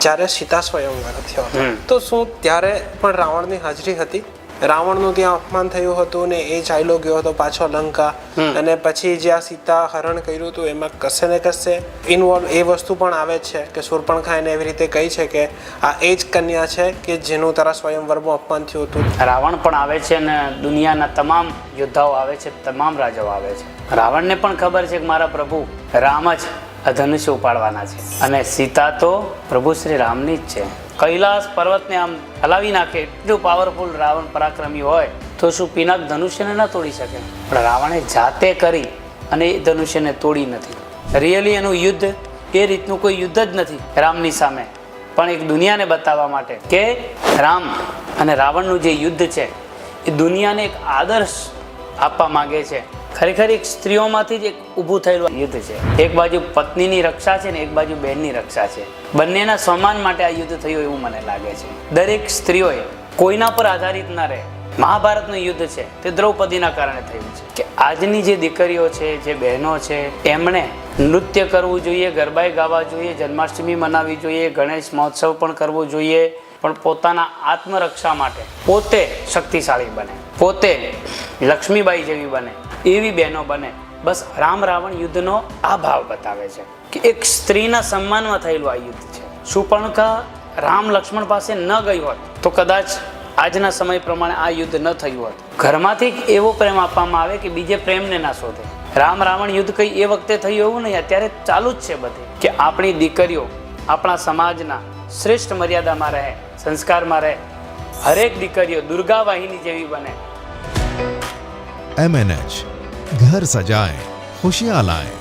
જ્યારે સીતા સ્વયંવર થયો હતો તો શું ત્યારે પણ રાવણની હાજરી હતી? રાવણનું ત્યાં અપમાન થયું હતું ને એ ચાલ્યો ગયો હતો પાછો લંકા, અને પછી જે આ સીતા હરણ કર્યું હતું એમાં કશે ને કશે ઇન્વોલ્વ એ વસ્તુ પણ આવે છે કે શૂર્પણખા એને એવી રીતે કહી છે કે આ એ જ કન્યા છે કે જેનું તારા સ્વયંવરમાં અપમાન થયું હતું. રાવણ પણ આવે છે ને દુનિયાના તમામ યોદ્ધાઓ આવે છે, તમામ રાજાઓ આવે છે. રાવણને પણ ખબર છે કે મારા પ્રભુ રામ જ આ ધનુષ્ય ઉપાડવાના છે, અને સીતા તો પ્રભુ શ્રી રામની જ છે. કૈલાસ પર્વતને આમ હલાવી નાખે એટલું પાવરફુલ રાવણ પરાક્રમી હોય તો શું પિનાક ધનુષ્યને ના તોડી શકે? પણ રાવણે જાતે કરી અને એ ધનુષ્યને તોડી નથી. રિયલી એનું યુદ્ધ એ રીતનું કોઈ યુદ્ધ જ નથી રામની સામે, પણ એક દુનિયાને બતાવવા માટે કે રામ અને રાવણનું જે યુદ્ધ છે એ દુનિયાને એક આદર્શ આપવા માંગે છે. ખરેખર એક સ્ત્રીઓમાંથી જ એક ઊભું થયેલું યુદ્ધ છે. એક બાજુ પત્નીની રક્ષા છે ને એક બાજુ બહેનની રક્ષા છે. બંનેના સન્માન માટે આ યુદ્ધ થયું એવું મને લાગે છે. દરેક સ્ત્રીઓએ કોઈના પર આધારિત ન રહે. મહાભારતનું યુદ્ધ છે તે દ્રૌપદીના કારણે થયું છે કે આજની જે દીકરીઓ છે, જે બહેનો છે, એમણે નૃત્ય કરવું જોઈએ, ગરબાએ ગાવા જોઈએ, જન્માષ્ટમી મનાવવી જોઈએ, ગણેશ મહોત્સવ પણ કરવો જોઈએ, પણ પોતાના આત્મરક્ષા માટે પોતે શક્તિશાળી બને, પોતે લક્ષ્મીબાઈ જેવી બને, એવી બહેનો બને. બસ રામ રાવણ યુદ્ધનો આ ભાવ બતાવે છે કે એક સ્ત્રીના સન્માનમાં થયેલું આ યુદ્ધ છે. શૂર્પણખા રામ લક્ષ્મણ પાસે ન ગઈ હોત તો કદાચ આજના સમય પ્રમાણે આ યુદ્ધ ન થયું હોત. ઘરમાંથી એવો પ્રેમ આપવામાં આવે કે બીજે પ્રેમને ના શોધે. રામ રાવણ યુદ્ધ કઈ એ વખતે થયું એવું નહીં, અત્યારે ચાલુ જ છે બધે કે આપણી દીકરીઓ આપણા સમાજના શ્રેષ્ઠ મર્યાદામાં રહે, સંસ્કારમાં રહે. હરેક દીકરીઓ દુર્ગા વાહિની જેવી બને. MNH घर सजाए खुशियां लाए.